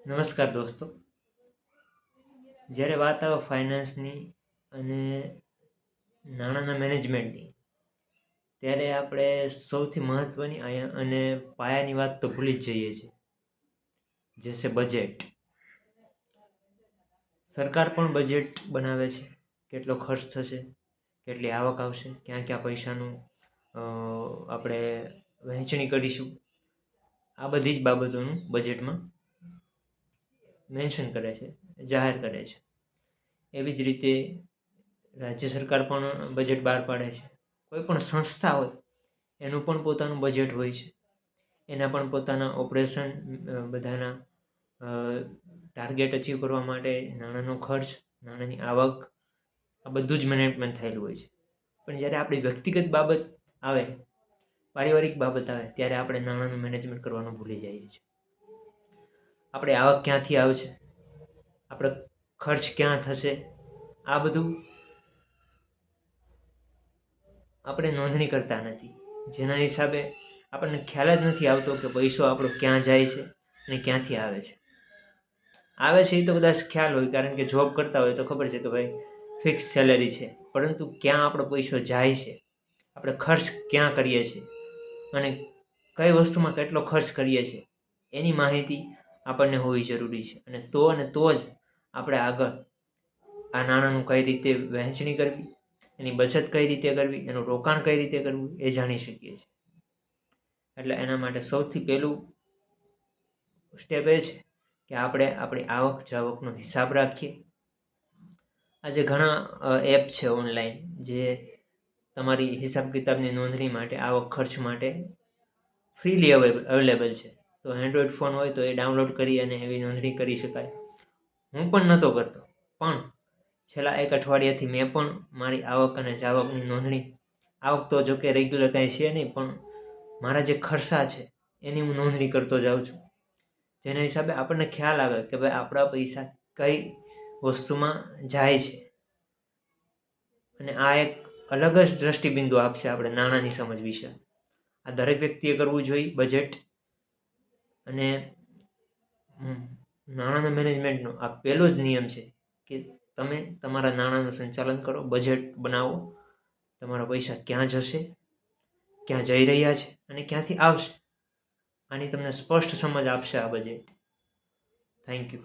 નમસ્કાર દોસ્તો. જ્યારે વાત આવે ફાઇનાન્સની અને નાણાંના મેનેજમેન્ટની, ત્યારે આપણે સૌથી મહત્ત્વની અને પાયાની વાત તો ભૂલી જ જઈએ છીએ, જે છે બજેટ. સરકાર પણ બજેટ બનાવે છે, કેટલો ખર્ચ થશે, કેટલી આવક આવશે, ક્યાં ક્યાં પૈસાનું આપણે વહેંચણી કરીશું, આ બધી જ બાબતોનું બજેટમાં મેન્શન કરે છે, જાહેર કરે છે. એવી જ રીતે રાજ્ય સરકાર પણ બજેટ બહાર પાડે છે. કોઈ પણ સંસ્થા હોય એનું પણ પોતાનું બજેટ હોય છે. એના પણ પોતાના ઓપરેશન, બધાના ટાર્ગેટ અચીવ કરવા માટે નાણાંનો ખર્ચ, નાણાંની આવક, આ બધું જ મેનેજમેન્ટ થયેલું હોય છે. પણ જ્યારે આપણી વ્યક્તિગત બાબત આવે, પારિવારિક બાબત આવે, ત્યારે આપણે નાણાંનું મેનેજમેન્ટ કરવાનું ભૂલી જઈએ છીએ. આપણે આવક ક્યાંથી આવશે, આપણે ખર્ચ ક્યાં થશે, આ બધું આપણે નોંધણી કરતા નથી. જેના હિસાબે આપણને ખ્યાલ જ નથી આવતો કે પૈસો આપણો ક્યાં જાય છે અને ક્યાંથી આવે છે. આવે છે એ તો કદાચ ખ્યાલ હોય, કારણ કે જોબ કરતા હોય તો ખબર છે કે ભાઈ ફિક્સ સેલેરી છે. પરંતુ ક્યાં આપણો પૈસો જાય છે, આપણે ખર્ચ ક્યાં કરીએ છીએ અને કઈ વસ્તુમાં કેટલો ખર્ચ કરીએ છીએ, એની માહિતી આપણને હોવી જરૂરી છે. અને તો જ આપણે આગળ આ નાણાંનું કઈ રીતે વહેંચણી કરવી, એની બચત કઈ રીતે કરવી, એનું રોકાણ કઈ રીતે કરવું, એ જાણી શકીએ છીએ. એટલે એના માટે સૌથી પહેલું સ્ટેપ એ છે કે આપણે આપણી આવક જાવકનો હિસાબ રાખીએ. આજે ઘણા એપ છે ઓનલાઈન, જે તમારી હિસાબ કિતાબની નોંધણી માટે, આવક ખર્ચ માટે ફ્રીલી અવેલેબલ છે. તો એન્ડ્રોઈડ ફોન હોય તો એ ડાઉનલોડ કરી અને એવી નોંધણી કરી શકાય. હું પણ નહોતો કરતો, પણ છેલ્લા 1 અઠવાડિયાથી મેં પણ મારી આવક અને જાવકની નોંધણી, આવક તો જો કે રેગ્યુલર કાંઈ છે નહીં, પણ મારા જે ખર્ચા છે એની હું નોંધણી કરતો જાઉં છું. જેના હિસાબે આપણને ખ્યાલ આવે કે ભાઈ આપણા પૈસા કઈ વસ્તુમાં જાય છે. અને આ એક અલગ જ દ્રષ્ટિબિંદુ આપશે આપણે નાણાંની સમજ વિશે. આ દરેક વ્યક્તિએ કરવું જોઈએ બજેટ. અને નાણાંના મેનેજમેન્ટનો આ પહેલો જ નિયમ છે કે તમે તમારા નાણાંનું સંચાલન કરો, બજેટ બનાવો. તમારા પૈસા ક્યાં જશે, ક્યાં જઈ રહ્યા છે અને ક્યાંથી આવશે, આની તમને સ્પષ્ટ સમજ આપશે આ બજેટ. Thank you.